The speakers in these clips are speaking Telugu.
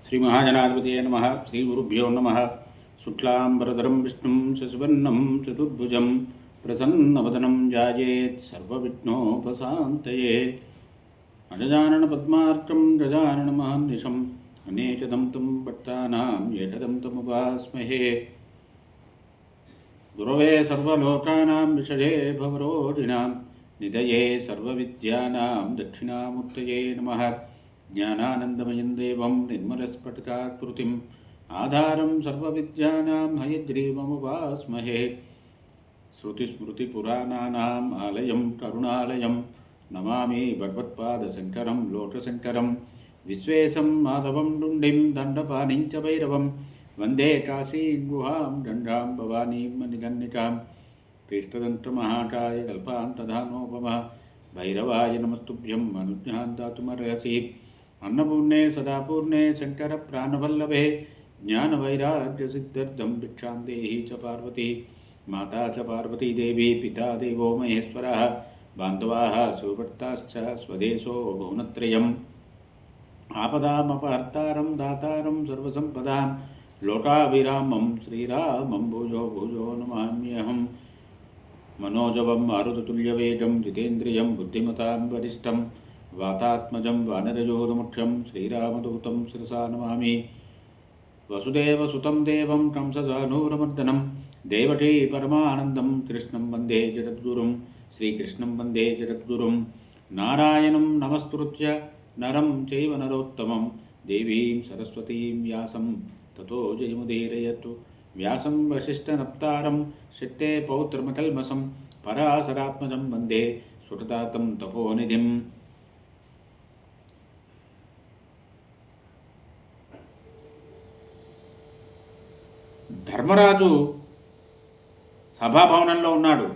శ్రీ మహాజనాధిపతయే నమః. శ్రీ గురుభ్యో నమః. శుక్లాంబరధరం విష్ణుం శశివర్ణం చతుర్భుజం ప్రసన్నవదనం ధ్యాయేత్ సర్వవిఘ్నోపశాంతయే. అజానన పద్మార్కం గజానన మహర్నిశం అనేకదం తం భక్తానాం ఏకదం తముపాస్మహే. గురవే సర్వలోకానాం విషజే భవరోగిణాం నిధయే సర్వవిద్యానాం దక్షిణామూర్తయే నమః. జ్ఞానానందమయం దేవం నిర్మలస్ఫటికాకృతిం ఆధారం సర్వవిద్యానాం హయగ్రీవముపాస్మహే. శృతిస్మృతిపురాణానాం ఆలయం కరుణాలయం నమామి భగవత్పాదశంకరం లోకశంకరం. విశ్వేశం మాధవం డుండిం దండపాణిం చ భైరవం వందే కాశీం గుహాం గంగాం భవానీం మణిగణికాం. తీర్థదంత్రమహాకాయ కల్పాంతధానోపమ భైరవాయ నమస్తుభ్యం అనుజ్ఞాం దాతుమర్హసి. అన్నపూర్ణే సదాపూర్ణే శంకర ప్రాణవల్లభే జ్ఞానవైరాగ్యసిద్ధ్యర్థం భిక్షాం దేహి చ పార్వతీ. మాతా చ పార్వతీదేవి పితా దేవో మహేశ్వరः బాంధవాः సుభర్తాశ్చ స్వదేశో భువనత్రయం. ఆపదామపహర్తారం దాతారం సర్వసంపదాం లోకాభిరామం శ్రీరామం భూజో భూజో నమామ్యహం. మనోజవం మారుతతుల్యవేగం జితేంద్రియం బుద్ధిమతాం వరిష్టం వాతాత్మజం వానరయోధముఖ్యం శ్రీరామదూతం శిరసా నమామి. వసుదేవసుతం దేవం కంసచానూరమర్దనం దేవకీ పరమానందం కృష్ణం వందే జగద్గురుం. శ్రీకృష్ణం వందే జగద్గురుం. నారాయణం నమస్కృత్య నరం చైవ నరోత్తమం దేవీం సరస్వతీం వ్యాసం తతో జయముదీరయతు. వ్యాసం వశిష్ఠనప్తారం శక్తే పౌత్రమకల్మసం పరాశరాత్మజం వందే సుఖతాతం తపోనిధిం. ధర్మరాజు సభాభవనంలో ఉన్నాడు.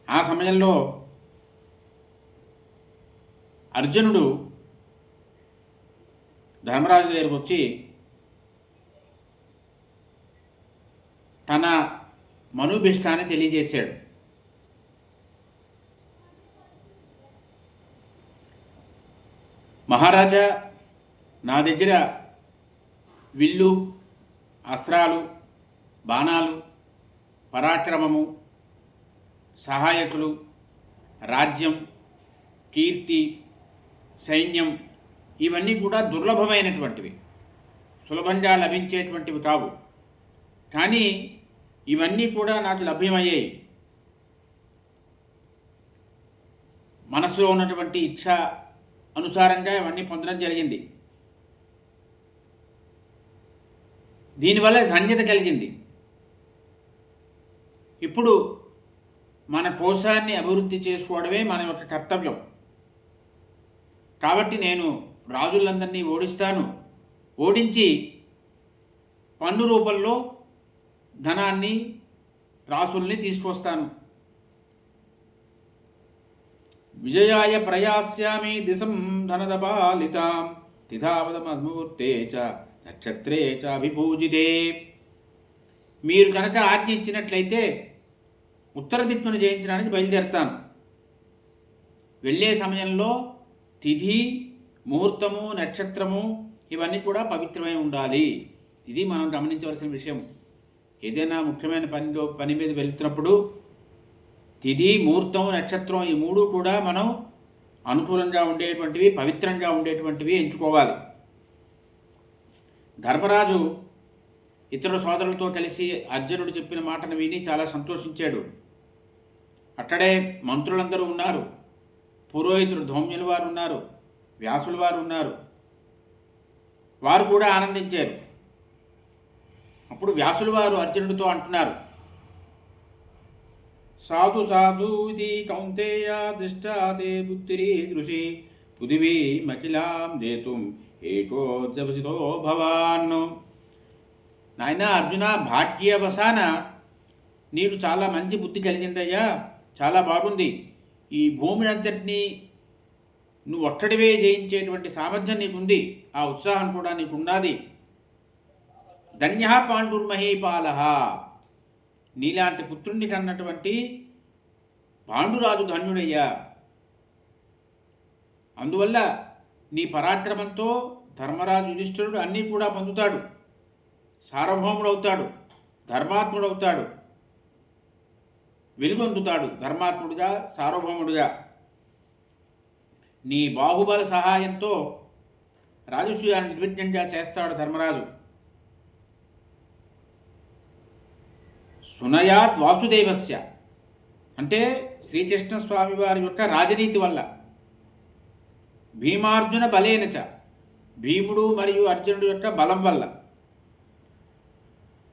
ఆ సమయంలో అర్జునుడు ధర్మరాజు దగ్గరకు వచ్చి తన మనోభిష్టాన్ని తెలియజేశాడు. మహారాజా, నా దగ్గర విల్లు, అస్త్రాలు, బాణాలు, పరాక్రమము, సహాయకులు, రాజ్యం, కీర్తి, సైన్యం ఇవన్నీ కూడా దుర్లభమైనటువంటివి, సులభంగా లభించేటువంటివి కావు. కానీ ఇవన్నీ కూడా నాకు లభ్యమయ్యాయి. మనసులో ఉన్నటువంటి ఇచ్ఛ అనుసారంగా ఇవన్నీ పొందడం జరిగింది. దీనివల్ల ధన్యత కలిగింది. ఇప్పుడు మన కోశాన్ని అభివృద్ధి చేసుకోవడమే మన యొక్క కర్తవ్యం. కాబట్టి నేను రాజులందరినీ ఓడిస్తాను. ఓడించి పన్ను రూపంలో ధనాన్ని, రాసుల్ని తీసుకొస్తాను. విజయాయ ప్రయాస్యామి దిశం ధనదపాలితాం తిథావదమూర్తే చ నక్షత్రే చ అభిపూజితే. మీరు కనుక ఆజ్ఞ ఇచ్చినట్లయితే ఉత్తర దిక్కును జయించడానికి బయలుదేరుతాను. వెళ్ళే సమయంలో తిథి, ముహూర్తము, నక్షత్రము ఇవన్నీ కూడా పవిత్రమై ఉండాలి. ఇది మనం గమనించవలసిన విషయం. ఏదైనా ముఖ్యమైన పని మీద వెళ్తున్నప్పుడు తిథి, ముహూర్తం, నక్షత్రం ఈ మూడు కూడా మనం అనుకూలంగా ఉండేటువంటివి, పవిత్రంగా ఉండేటువంటివి ఎంచుకోవాలి. ధర్మరాజు ఇతర సోదరులతో కలిసి అర్జునుడు చెప్పిన మాటను విని చాలా సంతోషించాడు. అక్కడే మంత్రులందరూ ఉన్నారు, పురోహితుడు ధౌమ్యుల వారు ఉన్నారు, వ్యాసుల వారు ఉన్నారు. వారు కూడా ఆనందించారు. అప్పుడు వ్యాసుల వారు అర్జునుడితో అంటున్నారు, సాధు సాధు ఇది కౌంతేయ దిష్టాతే బుద్ధిరీ దృషి పృథివీ మఖిలాం దేతుం ఏకో జపసితో భవాన్. నాయన అర్జున, భాగ్యవశాన నీకు చాలా మంచి బుద్ధి కలిగిందయ్యా, చాలా బాగుంది. ఈ భూమి అంతటినీ నువ్వు ఒక్కడివే జయించేటువంటి సామర్థ్యం నీకుంది, ఆ ఉత్సాహం కూడా నీకున్నది. ధన్య పాండుర్మహీపాల, నీలాంటి పుత్రుణ్ణి కన్నటువంటి పాండురాజు ధన్యుడయ్యా. అందువల్ల నీ పరాక్రమంతో ధర్మరాజు యుధిష్ఠిరుడు అన్నీ కూడా పొందుతాడు, సార్వభౌముడవుతాడు, ధర్మాత్ముడవుతాడు, వెలుగొందుతాడు ధర్మాత్ముడిగా, సార్వభౌముడిగా. నీ బాహుబల సహాయంతో రాజసూయాన్ని నిర్విఘ్నంగా చేస్తాడు ధర్మరాజు. సునయాద్ వాసుదేవస్య అంటే శ్రీకృష్ణస్వామి వారి యొక్క రాజనీతి వల్ల, భీమార్జున బలేనచ భీముడు మరియు అర్జునుడు యొక్క బలం వల్ల,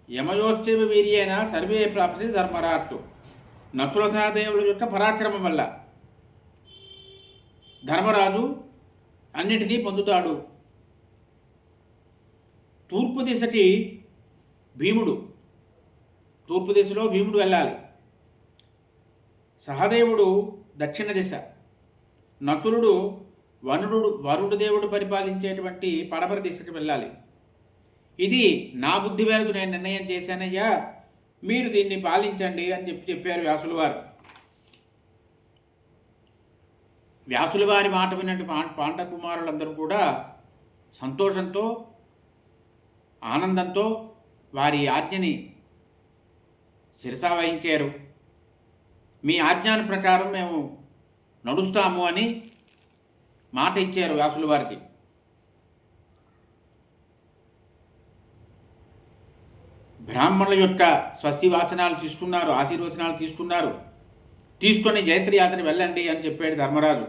యమయోశ్చైవ వీర్యేన సర్వే ప్రాప్తి ధర్మరాట్టు నకుల సహదేవుల యొక్క పరాక్రమం వల్ల ధర్మరాజు అన్నిటినీ పొందుతాడు. తూర్పు దిశకి భీముడు, తూర్పు దిశలో భీముడు వెళ్ళాలి. సహదేవుడు దక్షిణ దిశ, నకులుడు వరుణ దేవుడు పరిపాలించేటువంటి పడమర దిశకి వెళ్ళాలి. ఇది నా బుద్ధి మేరకు నేను నిర్ణయం చేశానయ్యా, మీరు దీన్ని పాలించండి అని చెప్పారు వ్యాసుల వారు. వ్యాసుల వారి మాట విన్నట్టు పాండవ కుమారులందరూ కూడా సంతోషంతో, ఆనందంతో వారి ఆజ్ఞని శిరసా వహించారు. మీ ఆజ్ఞాన ప్రకారం మేము నడుస్తాము అని మాట ఇచ్చారు వ్యాసుల వారికి. బ్రాహ్మణుల యొక్క స్వస్తివాచనాలు తీసుకున్నారు, ఆశీర్వచనాలు తీసుకున్నారు. తీసుకొని జయత్రి యాత్ర వెళ్ళండి అని చెప్పాడు ధర్మరాజు.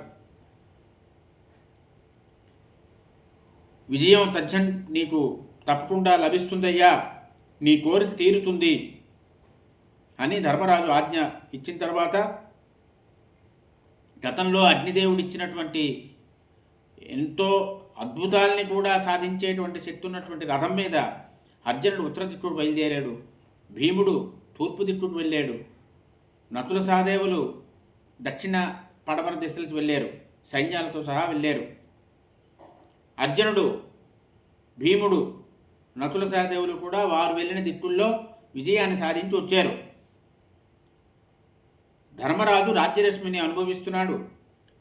విజయం తథ్యం నీకు తప్పకుండా లభిస్తుందయ్యా, నీ కోరిక తీరుతుంది అని ధర్మరాజు ఆజ్ఞ ఇచ్చిన తర్వాత, గతంలో అగ్నిదేవుడు ఇచ్చినటువంటి ఎంతో అద్భుతాలని కూడా సాధించేటువంటి శక్తి ఉన్నటువంటి రథం మీద అర్జునుడు ఉత్తర దిక్కుడు బయలుదేరాడు, భీముడు తూర్పు దిక్కుడు వెళ్ళాడు, నకుల సహదేవులు దక్షిణ పడమర దిశలకు వెళ్ళారు, సైన్యాలతో సహా వెళ్ళారు. అర్జునుడు, భీముడు, నకుల సహదేవులు కూడా వారు వెళ్ళిన దిక్కుల్లో విజయాన్ని సాధించి వచ్చారు. ధర్మరాజు రాజ్యలక్ష్మిని అనుభవిస్తున్నాడు,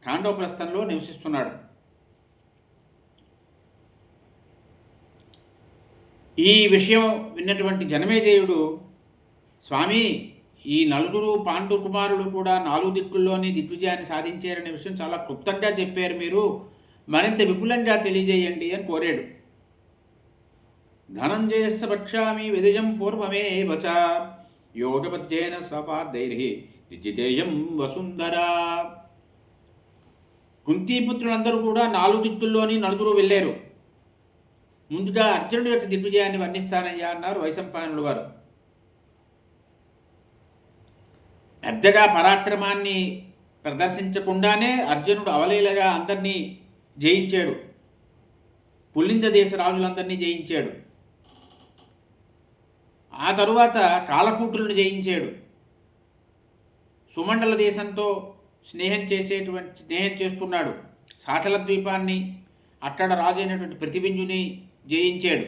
ఖాండవప్రస్థంలో నివసిస్తున్నాడు. ఈ విషయం విన్నటువంటి జనమేజయుడు, స్వామి ఈ నలుగురు పాండు కుమారులు కూడా 4 దిక్కుల్లోని దిగ్విజయాన్ని సాధించారనే విషయం చాలా క్లుప్తంగా చెప్పారు, మీరు మరింత విపులంగా తెలియజేయండి అని కోరాడు. ధనంజయస్య పక్షామి విజయం పూర్వమే వచ యోగపద్యేన సపాదైర్హి విజితేయం వసుంధరా. కుంతీపుత్రులందరూ కూడా 4 దిక్కుల్లోని నలుగురు వెళ్ళారు. ముందుగా అర్జునుడి యొక్క దిగ్విజయాన్ని వర్ణిస్తానయ్యా అన్నారు వైశంపాయనుడు వారు. పెద్దగా పరాక్రమాన్ని ప్రదర్శించకుండానే అర్జునుడు అవలీలగా అందరినీ జయించాడు, పుల్లింద దేశ రాజులందరినీ జయించాడు. ఆ తరువాత కాలకూటులను జయించాడు. సుమండల దేశంతో స్నేహం చేస్తున్నాడు. సాచల ద్వీపాన్ని, అక్కడ రాజు అయినటువంటి ప్రతిబింజుని జయించాడు.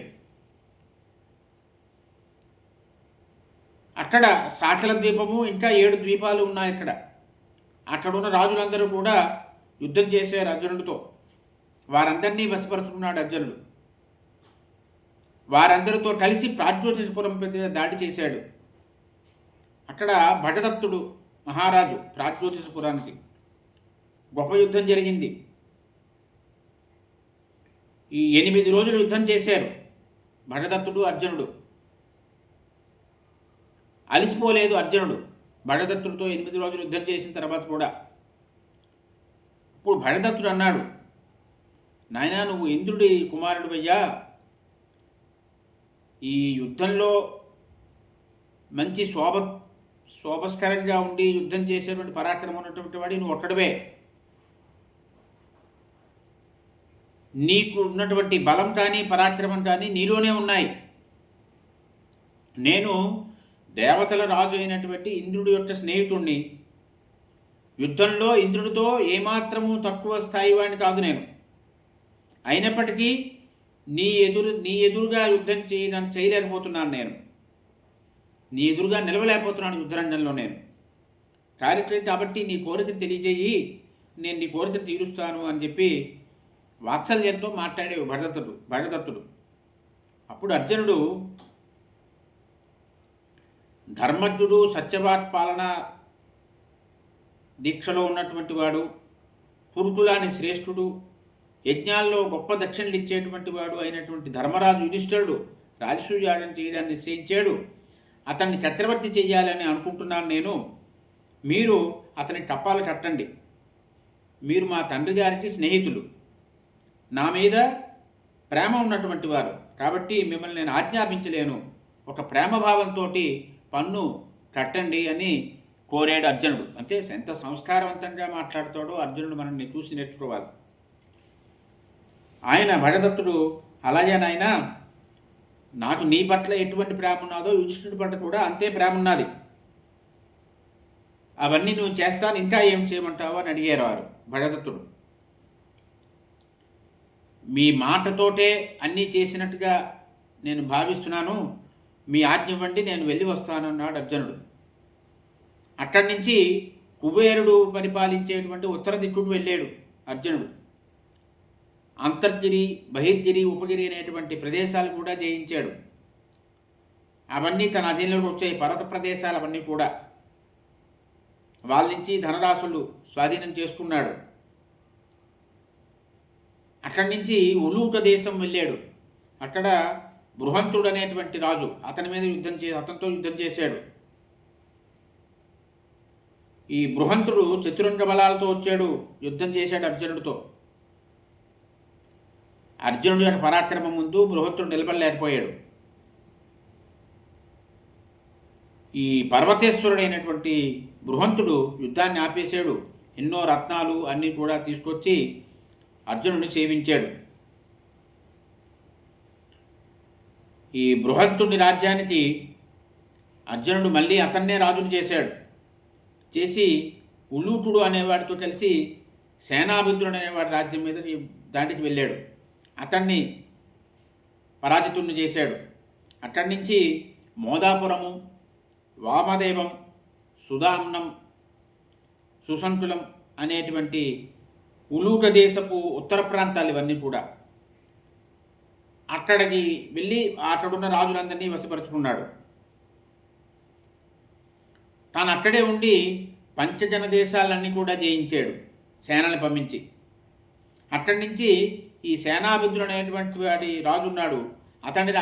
అక్కడ సాచల ద్వీపము, ఇంకా 7 ద్వీపాలు ఉన్నాయి అక్కడ. అక్కడున్న రాజులందరూ కూడా యుద్ధం చేశారు అర్జునుడితో. వారందరినీ వశపరుచుకున్నాడు అర్జునుడు. వారందరితో కలిసి ప్రాగ్యోతిషపురం దాడి చేశాడు. అక్కడ భటదత్తుడు మహారాజు ప్రాగ్యోతిషపురానికి గొప్ప యుద్ధం జరిగింది. ఈ 8 రోజులు యుద్ధం చేశారు భటదత్తుడు, అర్జునుడు. అలిసిపోలేదు అర్జునుడు భటదత్తుడితో 8 రోజులు యుద్ధం చేసిన తర్వాత కూడా. ఇప్పుడు భటదత్తుడు అన్నాడు, నాయనా నువ్వు ఇంద్రుడి కుమారుడు అయ్యా, ఈ యుద్ధంలో మంచి శోభస్కరంగా ఉండి యుద్ధం చేసేటువంటి పరాక్రమం ఉన్నటువంటి వాడి నువ్వు ఒక్కడవే. నీకు ఉన్నటువంటి బలం కానీ పరాక్రమం కానీ నీలోనే ఉన్నాయి. నేను దేవతల రాజు అయినటువంటి ఇంద్రుడి యొక్క స్నేహితుణ్ణి. యుద్ధంలో ఇంద్రుడితో ఏమాత్రము తక్కువ స్థాయి వాడిని కాదు నేను. అయినప్పటికీ నీ ఎదురుగా యుద్ధం చేయలేకపోతున్నాను నేను. నీ ఎదురుగా నిలవలేకపోతున్నాను యుద్ధరంగంలో నేను. కాబట్టి నీ కోరిక తెలియజేయి, నేను నీ కోరిక తీరుస్తాను అని చెప్పి వాత్సల్యంతో మాట్లాడే భగదత్తుడు. అప్పుడు అర్జునుడు ధర్మజ్ఞుడు, సత్యవాక్ పాలన దీక్షలో ఉన్నటువంటి వాడు, పురుతులాని శ్రేష్ఠుడు, యజ్ఞాల్లో గొప్ప దక్షిణలు ఇచ్చేటువంటి వాడు అయినటువంటి ధర్మరాజు యుధిష్ఠిరుడు రాజసూయాగం చేయడాన్ని నిశ్చయించాడు. అతన్ని చక్రవర్తి చెయ్యాలని అనుకుంటున్నాను నేను. మీరు అతని టప్పాలు కట్టండి. మీరు మా తండ్రి గారికి స్నేహితులు, నా మీద ప్రేమ ఉన్నటువంటి వారు, కాబట్టి మిమ్మల్ని నేను ఆజ్ఞాపించలేను. ఒక ప్రేమభావంతో పన్ను కట్టండి అని కోరాడు అర్జునుడు. అంటే ఎంత సంస్కారవంతంగా మాట్లాడతాడో అర్జునుడు మనల్ని చూసి నేర్చుకోవాలి. ఆయన భగదత్తుడు, అలాగే నాయన, నాకు నీ పట్ల ఎటువంటి ప్రేమ ఉన్నదో యుధిష్ఠిరుడి పట్ల కూడా అంతే ప్రేమ ఉన్నది. అవన్నీ నువ్వు చేస్తాను, ఇంకా ఏం చేయమంటావు అని అడిగారు వారు భగదత్తుడు. మీ మాటతోటే అన్నీ చేసినట్టుగా నేను భావిస్తున్నాను, మీ ఆజ్ఞ ఇవ్వండి, నేను వెళ్ళి వస్తాను అన్నాడు అర్జునుడు. అక్కడి నుంచి కుబేరుడు పరిపాలించేటువంటి ఉత్తర దిక్కుకు వెళ్ళాడు అర్జునుడు. అంతర్గిరి, బహిర్గిరి, ఉపగిరి అనేటువంటి ప్రదేశాలు కూడా జయించాడు. అవన్నీ తన అధీనంలోకి వచ్చాయి. పర్వత ప్రదేశాలు అవన్నీ కూడా వాళ్ళ నుంచి ధనరాశులు స్వాధీనం చేసుకున్నాడు. అక్కడి నుంచి ఉలూట దేశం వెళ్ళాడు. అక్కడ బృహంతుడు అనేటువంటి రాజు అతని మీద అతనితో యుద్ధం చేశాడు. ఈ బృహంతుడు చతురంగ బలాలతో వచ్చాడు, యుద్ధం చేశాడు అర్జునుడితో. అర్జునుడి యొక్క పరాక్రమం ముందు బృహత్తుడు నిలబడలేకపోయాడు. ఈ పర్వతేశ్వరుడైనటువంటి బృహంతుడు యుద్ధాన్ని ఆపేశాడు. ఎన్నో రత్నాలు అన్నీ కూడా తీసుకొచ్చి అర్జునుడిని సేవించాడు. ఈ బృహత్తుడి రాజ్యానికి అర్జునుడు మళ్ళీ అతన్నే రాజును చేశాడు. చేసి ఉలూటుడు అనేవాడితో కలిసి సేనాభిద్రుడు అనేవాడి రాజ్యం మీద దాటికి వెళ్ళాడు. అతన్ని పరాజితుణ్ణి చేశాడు. అక్కడి నుంచి మోదాపురము, వామదేవం, సుధామ్నం, సుసంతులం అనేటువంటి ఉలూట దేశపు ఉత్తర ప్రాంతాలు ఇవన్నీ కూడా అక్కడికి వెళ్ళి అక్కడున్న రాజులందరినీ వశపరుచుకున్నాడు. తాను అక్కడే ఉండి పంచజన దేశాలన్నీ కూడా జయించాడు సేనని పంపించి. అక్కడి నుంచి ఈ సేనాభిద్రుడు అనేటువంటి వాడి రాజు ఉన్నాడు. అతని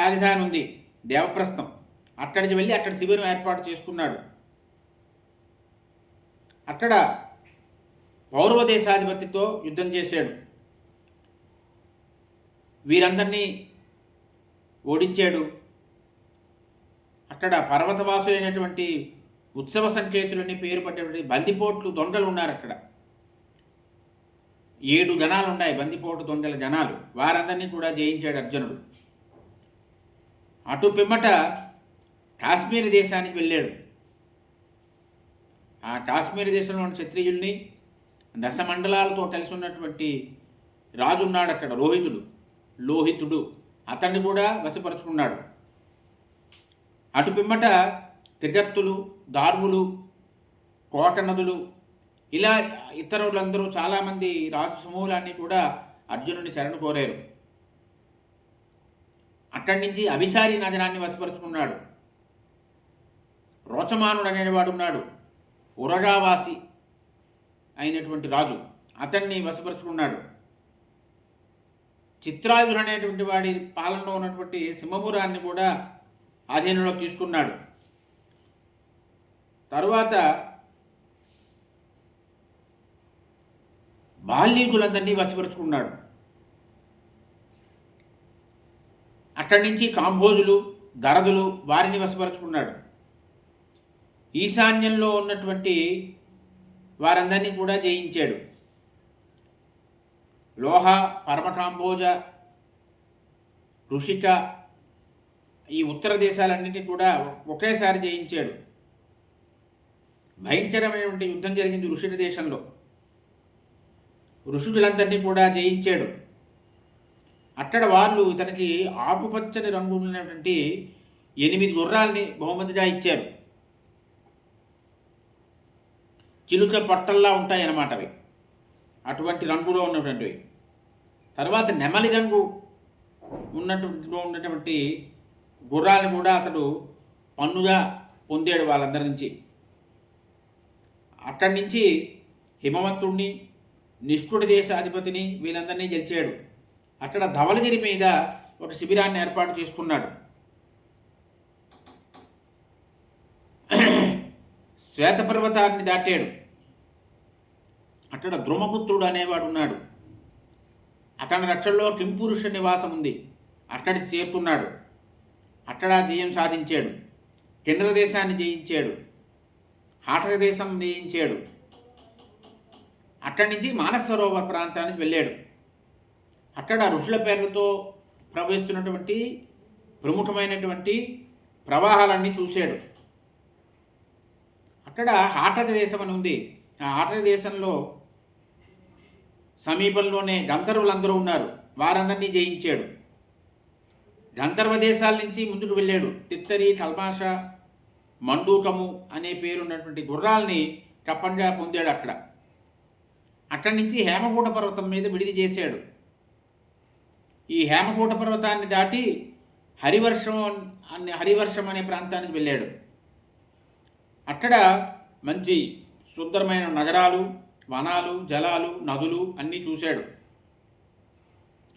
రాజధాని ఉంది దేవప్రస్థం. అక్కడికి వెళ్ళి అక్కడ శిబిరం ఏర్పాటు చేసుకున్నాడు. అక్కడ పౌరవ దేశాధిపతితో యుద్ధం చేశాడు. వీరందరినీ ఓడించాడు. అక్కడ పర్వతవాసులైనటువంటి ఉత్సవ సంకేతులని పేరు పట్టేటువంటి బందిపోట్లు దొంగలు ఉన్నారు. అక్కడ 7 జనాలు ఉన్నాయి, బందిపోటు దొంగల జనాలు. వారందరినీ కూడా జయించాడు అర్జునుడు. అటు పిమ్మట కాశ్మీర్ దేశానికి వెళ్ళాడు. ఆ కాశ్మీర్ దేశంలో ఉన్న క్షత్రియుల్ని, దశమండలాలతో కలిసి ఉన్నటువంటి రాజు ఉన్నాడు అక్కడ, లోహితుడు. అతన్ని కూడా వశపరుచుకున్నాడు. అటు పిమ్మట త్రిగర్తులు, దార్వులు, కోటనదులు, ఇలా ఇతరులందరూ చాలామంది రాజు సమూహాలన్నీ కూడా అర్జునుడిని శరణు కోరారు. అక్కడి నుంచి అభిసారి నగరాన్ని వశపరుచుకున్నాడు. రోచమానుడు అనేవాడు ఉన్నాడు, ఉరగావాసి అయినటువంటి రాజు, అతన్ని వశపరుచుకున్నాడు. చిత్రాయుధుడు అనేటువంటి వాడి పాలనలో ఉన్నటువంటి సింహపురాన్ని కూడా ఆధీనంలోకి తీసుకున్నాడు. తరువాత బాల్యకులందరినీ వశపరుచుకున్నాడు. అక్కడి నుంచి కాంభోజులు, దరదులు, వారిని వశపరుచుకున్నాడు. ఈశాన్యంలో ఉన్నటువంటి వారందరినీ కూడా జయించాడు. లోహ, పరమకాంభోజ, ఋషిక, ఈ ఉత్తర దేశాలన్నింటినీ కూడా ఒకేసారి జయించాడు. భయంకరమైనటువంటి యుద్ధం జరిగింది ఋషిక దేశంలో. ఋషులందరినీ కూడా జయించాడు. అక్కడ వాళ్ళు ఇతనికి ఆకుపచ్చని రంగు ఉన్నటువంటి 8 గుర్రాల్ని బహుమతిగా ఇచ్చారు. చిలుక పట్టల్లా ఉంటాయి అన్నమాట అవి. అటువంటి రంగులో ఉన్నటువంటివి. తర్వాత నెమలి రంగు ఉన్నటువంటి గుర్రాలను కూడా అతడు పన్నుగా పొందాడు వాళ్ళందరి నుంచి. అక్కడి నుంచి హిమవంతుణ్ణి, నిష్ఠుడి దేశాధిపతిని వీళ్ళందరినీ గెలిచాడు. అక్కడ ధవళగిరి మీద ఒక శిబిరాన్ని ఏర్పాటు చేసుకున్నాడు. శ్వేతపర్వతాన్ని దాటాడు. అక్కడ ద్రుమపుత్రుడు అనేవాడు ఉన్నాడు. అతని రక్షణలో కింపురుష నివాసం ఉంది. అక్కడికి చేరుకున్నాడు. అక్కడ జయం సాధించాడు. కిన్నర దేశాన్ని జయించాడు. హాటక దేశం జయించాడు. అక్కడి నుంచి మానస సరోవర ప్రాంతానికి వెళ్ళాడు. అక్కడ ఋషుల పేర్లతో ప్రవహిస్తున్నటువంటి ప్రముఖమైనటువంటి ప్రవాహాలన్నీ చూశాడు. అక్కడ హాటక దేశం అని ఉంది. ఆ హాటక దేశంలో సమీపంలోనే గంధర్వులందరూ ఉన్నారు. వారందరినీ జయించాడు. గంధర్వ దేశాల నుంచి ముందుకు వెళ్ళాడు. తిత్తరి, కల్మాష, మండూకము అనే పేరున్నటువంటి గుర్రాల్ని కప్పంగా పొందాడు. అక్కడి నుంచి హేమకూట పర్వతం మీద విడిది చేశాడు. ఈ హేమకూట పర్వతాన్ని దాటి హరివర్షం అనే ప్రాంతానికి వెళ్ళాడు. అక్కడ మంచి సుందరమైన నగరాలు, వనాలు, జలాలు, నదులు అన్నీ చూశాడు.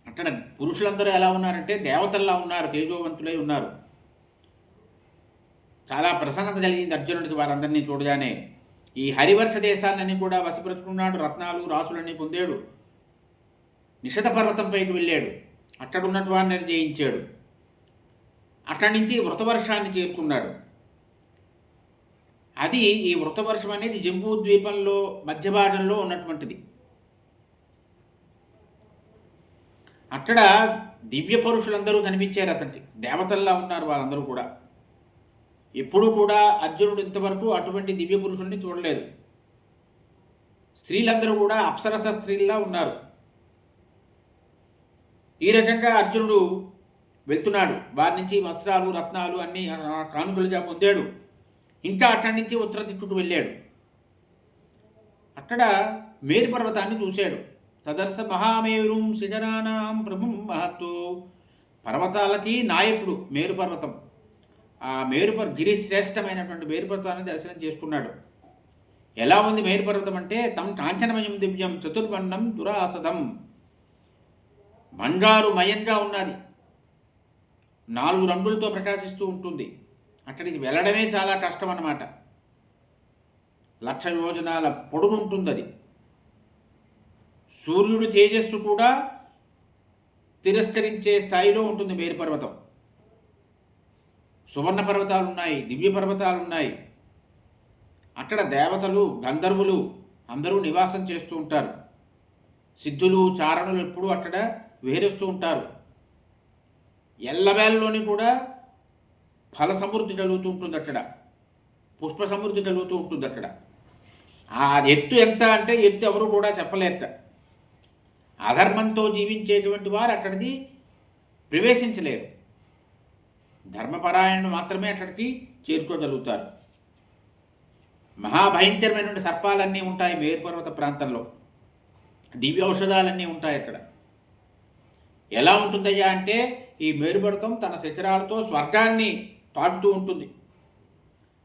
అక్కడ పురుషులందరూ ఎలా ఉన్నారంటే దేవతల్లా ఉన్నారు, తేజోవంతులై ఉన్నారు. చాలా ప్రసన్నత కలిగింది అర్జునుడికి వారందరినీ చూడగానే. ఈ హరివర్ష దేశాలన్నీ కూడా వశపరుచుకున్నాడు. రత్నాలు, రాసులన్నీ పొందాడు. నిషధ పర్వతంపైకి వెళ్ళాడు. అక్కడ ఉన్నటువంటి జయించాడు. అక్కడి నుంచి వృతవర్షాన్ని చేరుకున్నాడు. అది ఈ వృతవర్షం అనేది జంబూ ద్వీపంలో మధ్య భాగంలో ఉన్నటువంటిది. అక్కడ దివ్య పురుషులందరూ కనిపించారు. అతనికి దేవతల్లా ఉన్నారు వాళ్ళందరూ కూడా. ఎప్పుడూ కూడా అర్జునుడు ఇంతవరకు అటువంటి దివ్య పురుషుల్ని చూడలేదు. స్త్రీలందరూ కూడా అప్సరస స్త్రీల్లా ఉన్నారు. ఈ రకంగా అర్జునుడు వెళ్తున్నాడు. వారి నుంచి వస్త్రాలు, రత్నాలు అన్నీ కానుకలుగా పొందాడు. ఇంకా అక్కడి నుంచి ఉత్తర దిక్కుకు వెళ్ళాడు. అక్కడ మేరు పర్వతాన్ని చూశాడు. సదర్శ మహామేరుం శిఖరానాం ప్రభుం మహత్తు. పర్వతాలకి నాయకుడు మేరు పర్వతం. ఆ గిరి శ్రేష్టమైనటువంటి మేరు పర్వతాన్ని దర్శనం చేసుకున్నాడు. ఎలా ఉంది మేరు పర్వతం అంటే తం కాంచనమయం దివ్యం చతుర్వర్ణం దురాసదం. బంగారు మయంగా ఉన్నది. 4 రంగులతో ప్రకాశిస్తూ ఉంటుంది. అక్కడికి వెళ్ళడమే చాలా కష్టం అన్నమాట. 1,00,000 యోజనాల పొడుగు ఉంటుంది అది. సూర్యుడి తేజస్సు కూడా తిరస్కరించే స్థాయిలో ఉంటుంది మేరు పర్వతం. సువర్ణ పర్వతాలు ఉన్నాయి, దివ్య పర్వతాలు ఉన్నాయి. అక్కడ దేవతలు, గంధర్వులు అందరూ నివాసం చేస్తూ ఉంటారు. సిద్ధులు, చారణులు ఎప్పుడూ అక్కడ విహరిస్తూ ఉంటారు. ఎల్లవేళలోని కూడా ఫల సమృద్ధి కలుగుతూ ఉంటుంది అక్కడ. పుష్ప సమృద్ధి కలుగుతూ ఉంటుంది అక్కడ. ఆ ఎత్తు ఎంత అంటే ఎత్తు ఎవరు కూడా చెప్పలేట. అధర్మంతో జీవించేటువంటి వారు అక్కడికి ప్రవేశించలేరు. ధర్మపరాయణులు మాత్రమే అక్కడికి చేరుకోగలుగుతారు. మహాభయంకరమైనటువంటి సర్పాలన్నీ ఉంటాయి మేరు పర్వత ప్రాంతంలో. దివ్య ఔషధాలన్నీ ఉంటాయి అక్కడ. ఎలా ఉంటుందయ్యా అంటే ఈ మేరు పర్వతం తన శిఖరాలతో స్వర్గాన్ని తాకుతూ ఉంటుంది.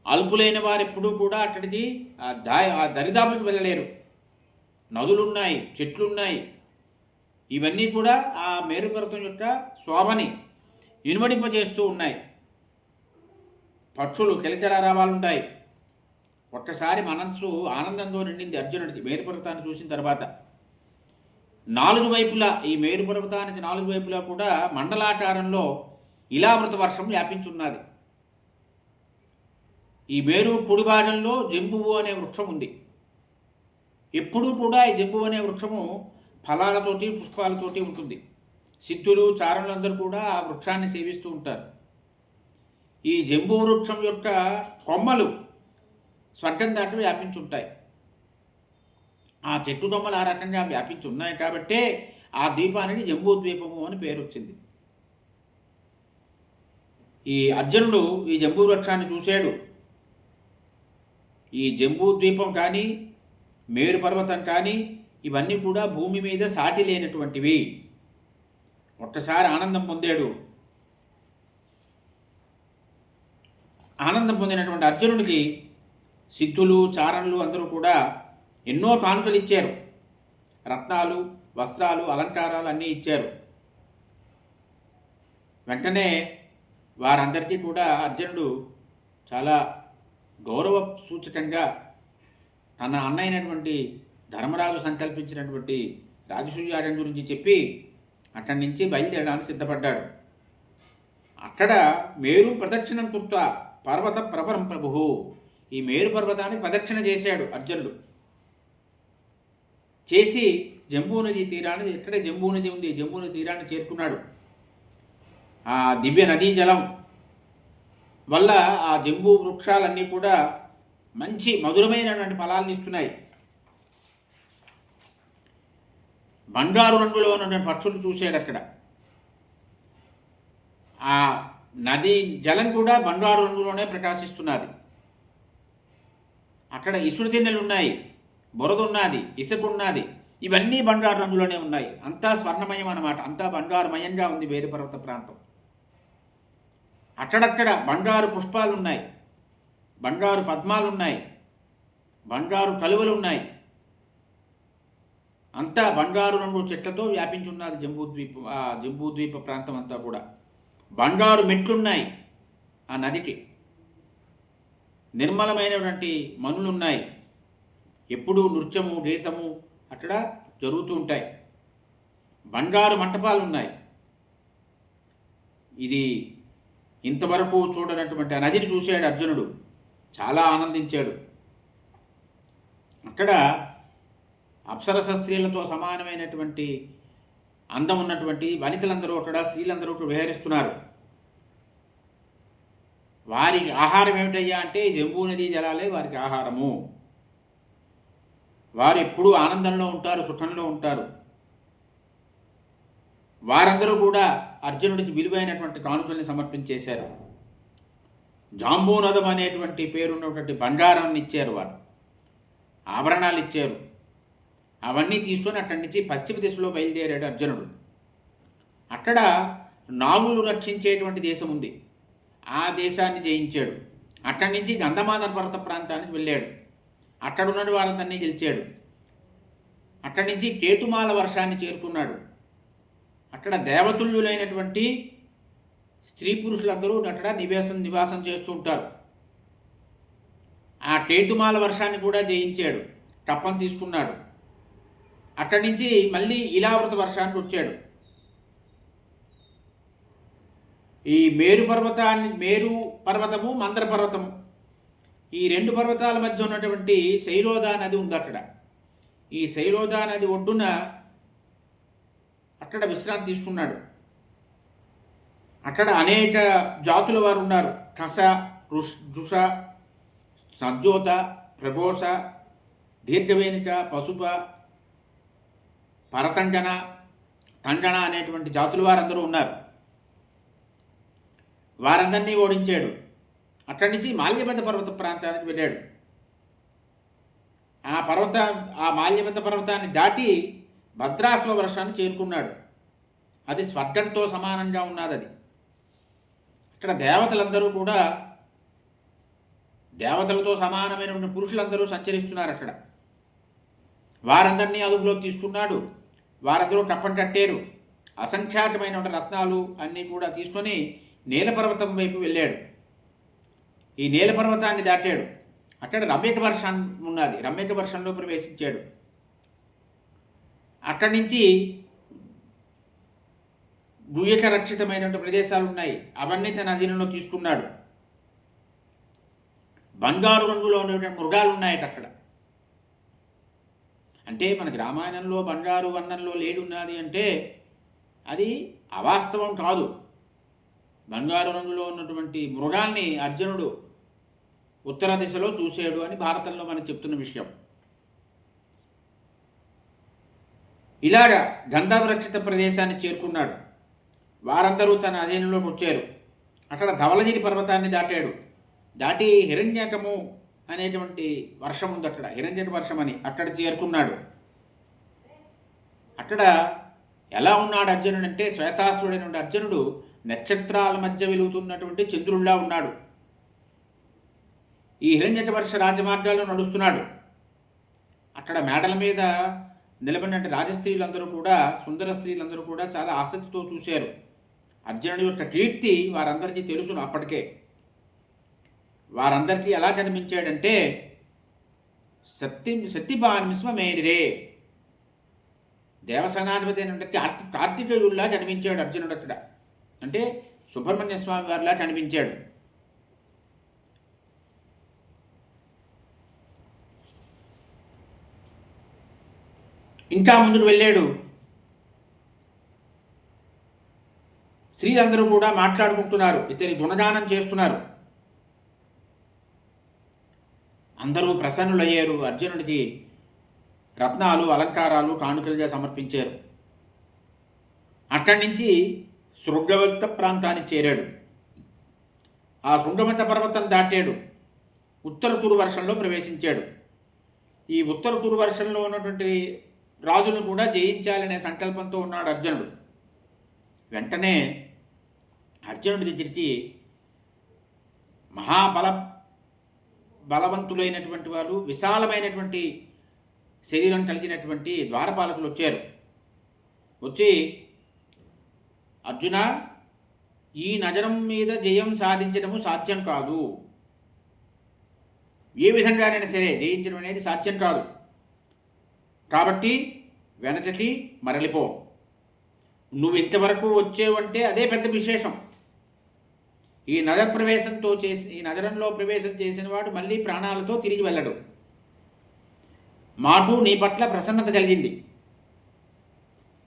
అల్పులైన వారు ఎప్పుడూ కూడా అక్కడికి ఆ దరిదాపులకు వెళ్ళలేరు. నదులున్నాయి, చెట్లున్నాయి. ఇవన్నీ కూడా ఆ మేరు పర్వతం యొక్క శోభని ఇనుమడింపజేస్తూ ఉన్నాయి. పక్షులు కిలకిలారావాలు ఉంటాయి. ఒక్కసారి మనస్సు ఆనందంతో నిండింది అర్జునుడికి మేరు పర్వతాన్ని చూసిన తర్వాత. 4 వైపులా ఈ మేరు పర్వతానికి 4 వైపులా కూడా మండలాకారంలో ఇలావృత వర్షం వ్యాపించున్నది. ఈ మేరు కుడి భాగంలో జంబువు అనే వృక్షం ఉంది. ఎప్పుడూ కూడా ఈ జంబువు అనే వృక్షము ఫలాలతోటి, పుష్పాలతోటి ఉంటుంది. సిద్ధులు, చారణులందరూ కూడా ఆ వృక్షాన్ని సేవిస్తూ ఉంటారు. ఈ జంబు వృక్షం యొక్క కొమ్మలు స్వర్గం దాకా వ్యాపించుంటాయి. ఆ చెట్టు కొమ్మలు ఆ రకంగా వ్యాపించి ఉన్నాయి కాబట్టే ఆ ద్వీపానికి జంబూ ద్వీపము అని పేరు వచ్చింది. ఈ అర్జునుడు ఈ జంబూ వృక్షాన్ని చూశాడు. ఈ జంబూ ద్వీపం కానీ, మేరు పర్వతం కానీ ఇవన్నీ కూడా భూమి మీద సాటి లేనటువంటివి. ఒక్కసారి ఆనందం పొందాడు. ఆనందం పొందినటువంటి అర్జునుడికి సిద్ధులు, చారణులు అందరూ కూడా ఎన్నో కానుకలు ఇచ్చారు. రత్నాలు, వస్త్రాలు, అలంకారాలు అన్నీ ఇచ్చారు. వెంటనే వారందరికీ కూడా అర్జునుడు చాలా గౌరవ సూచకంగా తన అన్న అయినటువంటి ధర్మరాజు సంకల్పించినటువంటి రాజసూయాగం గురించి చెప్పి అక్కడి నుంచి బయలుదేరడానికి సిద్ధపడ్డాడు. అక్కడ మేరు ప్రదక్షిణం కృత్వా పర్వత ప్రపరం ప్రభు, ఈ మేరు పర్వతానికి ప్రదక్షిణ చేశాడు అర్జునుడు. చేసి జంబూ నది తీరాన్ని, ఎక్కడే జంబూ నది ఉంది, జంబూ నది తీరాన్ని చేరుకున్నాడు. ఆ దివ్య నదీ జలం వల్ల ఆ జంబూ వృక్షాలన్నీ కూడా మంచి మధురమైనటువంటి ఫలాలను ఇస్తున్నాయి. బంగారు రంగులో ఉన్నటువంటి పక్షులు చూశాడు అక్కడ. ఆ నది జలం కూడా బంగారు రంగులోనే ప్రకాశిస్తున్నది. అక్కడ ఇసురు తిన్నెలు ఉన్నాయి, బురద ఉన్నది, ఇసుక ఉన్నది, ఇవన్నీ బంగారు రంగులోనే ఉన్నాయి. అంతా స్వర్ణమయం అన్నమాట. అంతా బంగారుమయంగా ఉంది వేరు పర్వత ప్రాంతం. అక్కడక్కడ బంగారు పుష్పాలు ఉన్నాయి, బంగారు పద్మాలు ఉన్నాయి, బంగారు కలువలు ఉన్నాయి. అంతా బంగారు రంగు చెట్లతో వ్యాపించున్నది జంబూద్వీప ప్రాంతం అంతా కూడా. బంగారు మెట్లున్నాయి ఆ నదికి, నిర్మలమైనటువంటి మనులున్నాయి. ఎప్పుడూ నృత్యము, గీతము అక్కడ జరుగుతూ ఉంటాయి. బంగారు మంటపాలు ఉన్నాయి. ఇది ఇంతవరకు చూడనటువంటి ఆ నదిని చూశాడు అర్జునుడు. చాలా ఆనందించాడు. అక్కడ అప్సరస స్త్రీలతో సమానమైనటువంటి అందం ఉన్నటువంటి వనితలందరూ అక్కడ, స్త్రీలందరూ విహరిస్తున్నారు. వారికి ఆహారం ఏమిటయ్యా అంటే జంబూ నదీ జలాలే వారికి ఆహారము. వారు ఎప్పుడూ ఆనందంలో ఉంటారు, సుఖంలో ఉంటారు. వారందరూ కూడా అర్జునుడికి విలువైనటువంటి కానుకల్ని సమర్పించేశారు. జాంబూనదం అనేటువంటి పేరున్నటువంటి బంగారాన్ని ఇచ్చారు. వారు ఆభరణాలు ఇచ్చారు. అవన్నీ తీసుకొని అక్కడి నుంచి పశ్చిమ దిశలో బయలుదేరాడు అర్జునుడు. అక్కడ నాగులు రక్షించేటువంటి దేశం ఉంది, ఆ దేశాన్ని జయించాడు. అక్కడి నుంచి గంధమాదన పర్వత ప్రాంతానికి వెళ్ళాడు. అక్కడ ఉన్న వారందరినీ గెలిచాడు. అక్కడి నుంచి కేతుమాల వర్షాన్ని చేరుకున్నాడు. అక్కడ దేవతుల్యులైనటువంటి స్త్రీ పురుషులందరూ అక్కడ నివాసం చేస్తూ ఉంటారు. ఆ కేతుమాల వర్షాన్ని కూడా జయించాడు. కప్పం తీసుకున్నాడు. అక్కడి నుంచి మళ్ళీ ఇలావృత వర్షానికి వచ్చాడు. ఈ మేరు పర్వతము, మందర పర్వతము, ఈ రెండు పర్వతాల మధ్య ఉన్నటువంటి శైలోదా నది ఉంది అక్కడ. ఈ శైలోదా నది ఒడ్డున అక్కడ విశ్రాంతి తీసుకున్నాడు. అక్కడ అనేక జాతుల వారు ఉన్నారు. కస, జుష, సజ్జోత, ప్రభోష, దీర్ఘవేణిక, పసుప, పరతంజన, తంజన అనేటువంటి జాతుల వారందరూ ఉన్నారు. వారందరినీ ఓడించాడు. అక్కడి నుంచి మాల్యబంధ పర్వత ప్రాంతానికి వెళ్ళాడు. ఆ మాల్యబంధ పర్వతాన్ని దాటి భద్రాశ్వ వర్షాన్ని చేరుకున్నాడు. అది స్వర్గంతో సమానంగా ఉన్నది. అది అక్కడ దేవతలందరూ కూడా, దేవతలతో సమానమైన పురుషులందరూ సంచరిస్తున్నారు అక్కడ. వారందరినీ అదుపులో తీసుకున్నాడు. వారందరూ కప్పం కట్టారు. అసంఖ్యాకమైన రత్నాలు అన్నీ కూడా తీసుకొని నీలపర్వతం వైపు వెళ్ళాడు. ఈ నీలపర్వతాన్ని దాటాడు. అక్కడ రమ్యక వర్షం ఉన్నది. రమ్యక వర్షంలో ప్రవేశించాడు. అక్కడి నుంచి భూయక రక్షితమైనటువంటి ప్రదేశాలు ఉన్నాయి. అవన్నీ తన అధీనంలో తీసుకున్నాడు. బంగారు రంగులో ఉన్నటువంటి మృగాలు ఉన్నాయి అక్కడ. అంటే మనకి రామాయణంలో బంగారు వర్ణంలో లేడున్నది అంటే అది అవాస్తవం కాదు. బంగారు రంగులో ఉన్నటువంటి మృగాల్ని అర్జునుడు ఉత్తర దిశలో చూశాడు అని భారతంలో మనకు చెప్తున్న విషయం. ఇలాగా గంధర్వ రక్షిత ప్రదేశాన్ని చేరుకున్నాడు. వారందరూ తన అధీనంలోకి వచ్చారు. అక్కడ ధవళగిరి పర్వతాన్ని దాటాడు. దాటి హిరణ్యకము అనేటువంటి వర్షం ఉంది అక్కడ, హిరణ్యక వర్షం అని, అక్కడ చేరుకున్నాడు. అక్కడ ఎలా ఉన్నాడు అర్జునుడు అంటే, శ్వేతాసురుడైన అర్జునుడు నక్షత్రాల మధ్య వెలుగుతున్నటువంటి చంద్రుడిలా ఉన్నాడు. ఈ హిరణ్యకవర్ష రాజమార్గాల్లో నడుస్తున్నాడు. అక్కడ మేడల మీద నిలబడినట్టు రాజస్త్రీలందరూ కూడా, సుందర స్త్రీలందరూ కూడా చాలా ఆసక్తితో చూశారు. అర్జునుడి యొక్క కీర్తి వారందరికీ తెలుసును. అప్పటికే వారందరికీ ఎలా కనిపించాడంటే, సత్యభాన్ విశ్వమేనిరే, దేవసేనాధిపతి అయిన కార్తికేయుల్లా కనిపించాడు అర్జునుడు. అక్కడ అంటే సుబ్రహ్మణ్య స్వామి వారిలా కనిపించాడు. ఇంకా ముందుకు వెళ్ళాడు. స్త్రీలందరూ కూడా మాట్లాడుకుంటున్నారు, ఇతని గుణగానం చేస్తున్నారు. అందరూ ప్రసన్నులయ్యారు. అర్జునుడికి రత్నాలు, అలంకారాలు, కానుకలుగా సమర్పించారు. అక్కడి నుంచి శృంగవత ప్రాంతానికి చేరాడు. ఆ శృంగవత పర్వతం దాటాడు. ఉత్తర తురు వర్షంలో ప్రవేశించాడు. ఈ ఉత్తర తురు వర్షంలో ఉన్నటువంటి రాజులను కూడా జయించాలనే సంకల్పంతో ఉన్నాడు అర్జునుడు. వెంటనే అర్జునుడి దగ్గరికి బలవంతులైనటువంటి వారు, విశాలమైనటువంటి శరీరం కలిగినటువంటి ద్వారపాలకులు వచ్చారు. వచ్చి, అర్జున, ఈ నగరం మీద జయం సాధించడము సాధ్యం కాదు. ఏ విధంగానైనా సరే జయించడం అనేది సాధ్యం కాదు. కాబట్టి వెనకటి మరలిపో. నువ్వు ఇంతవరకు వచ్చేవంటే అదే పెద్ద విశేషం. ఈ నగరంలో ప్రవేశం చేసిన వాడు మళ్ళీ ప్రాణాలతో తిరిగి వెళ్ళడు. మాకు నీ పట్ల ప్రసన్నత కలిగింది.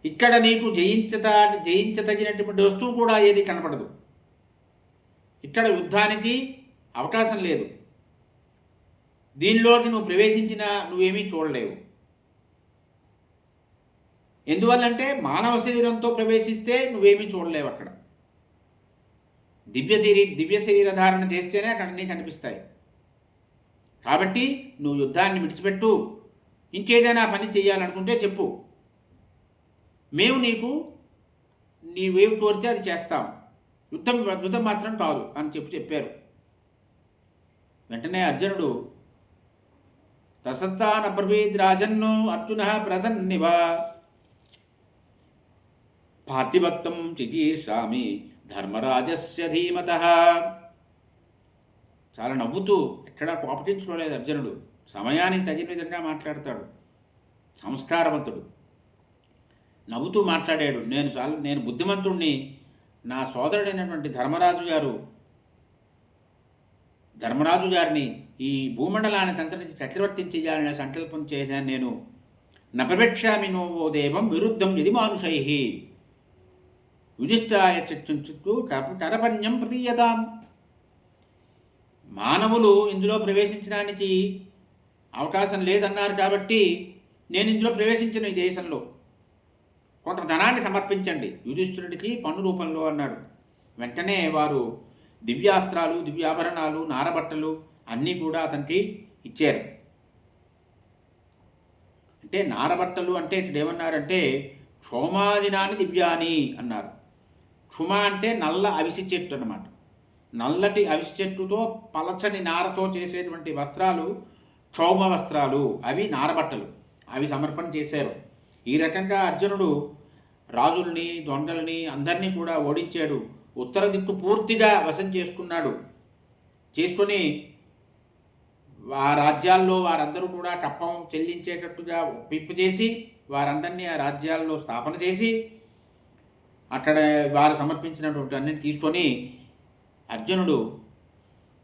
ఇక్కడ నీకు జయించదగినటువంటి వస్తువు కూడా ఏది కనపడదు. ఇక్కడ యుద్ధానికి అవకాశం లేదు. దీనిలోకి నువ్వు ప్రవేశించినా నువ్వేమీ చూడలేవు. ఎందువల్లంటే మానవ శరీరంతో ప్రవేశిస్తే నువ్వేమీ చూడలేవు. అక్కడ దివ్య శరీర ధారణ చేస్తేనే అక్కడ అన్నీ కనిపిస్తాయి. కాబట్టి నువ్వు యుద్ధాన్ని విడిచిపెట్టు. ఇంకేదైనా పని చేయాలనుకుంటే చెప్పు, మేము నీవేమి కోరితే అది చేస్తాం. యుద్ధం మాత్రం కాదు అని చెప్పారు. వెంటనే అర్జునుడు, తసత్తానబ్రవీద్ రాజన్ను అర్జున ప్రసన్నివ పార్థిభక్తం చికీర్షామి ధర్మరాజస్య ధీమతః. చాలా నవ్వుతూ, ఎక్కడా కోపటించుకోలేదు అర్జునుడు. సమయానికి తగిన విధంగా మాట్లాడతాడు, సంస్కారవంతుడు. నవ్వుతూ మాట్లాడాడు, నేను బుద్ధిమంతుణ్ణి. నా సోదరుడైనటువంటి ధర్మరాజు గారిని ఈ భూమండలానికి అంతటి చక్రవర్తిని చేయాలనే సంకల్పం చేశాను నేను. నపవేక్షామి నో దేవం విరుద్ధం యది మానుషై యుధిష్ఠాయ చుట్టూ కరపణ్యం ప్రతీయతాం. మానవులు ఇందులో ప్రవేశించడానికి అవకాశం లేదన్నారు కాబట్టి నేను ఇందులో ప్రవేశించను. ఈ దేశంలో కొంత ధనాన్ని సమర్పించండి యుధిష్ఠిరుడికి పన్ను రూపంలో అన్నాడు. వెంటనే వారు దివ్యాస్త్రాలు, దివ్యాభరణాలు, నారబట్టలు అన్నీ కూడా అతనికి ఇచ్చారు. అంటే నారబట్టలు అంటే ఇక్కడ ఏమన్నారంటే క్షోమాదినాని దివ్యాని అన్నారు. క్షుమ అంటే నల్ల అవిసి చెట్టు అన్నమాట. నల్లటి అవిసి చెట్టుతో పలచని నారతో చేసేటువంటి వస్త్రాలు క్షౌమ వస్త్రాలు, అవి నారబట్టలు, అవి సమర్పణ చేశారు. ఈ రకంగా అర్జునుడు రాజుల్ని, దొంగల్ని అందరినీ కూడా ఓడించాడు. ఉత్తర దిక్కు పూర్తిగా వశం చేసుకొని ఆ రాజ్యాల్లో వారందరూ కూడా కప్పం చెల్లించేటట్టుగా ఒప్పింపు చేసి వారందరినీ ఆ రాజ్యాల్లో స్థాపన చేసి అక్కడ వారు సమర్పించినటువంటి అన్నింటి తీసుకొని అర్జునుడు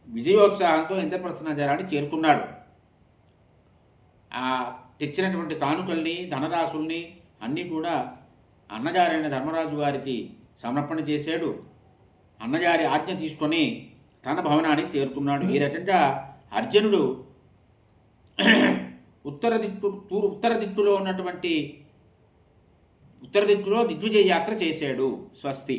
విజయోత్సాహంతో ఇంద్రప్రస్థ నగరాన్ని చేరుకున్నాడు. ఆ తెచ్చినటువంటి కానుకల్ని, ధనరాశుల్ని అన్నీ కూడా అన్నగారైన ధర్మరాజు గారికి సమర్పణ చేశాడు. అన్నగారి ఆజ్ఞ తీసుకొని తన భవనానికి చేరుకున్నాడు. ఈ రకంగా అర్జునుడు ఉత్తర దిక్కులో దిగ్విజయ యాత్ర చేశాడు. స్వస్తి.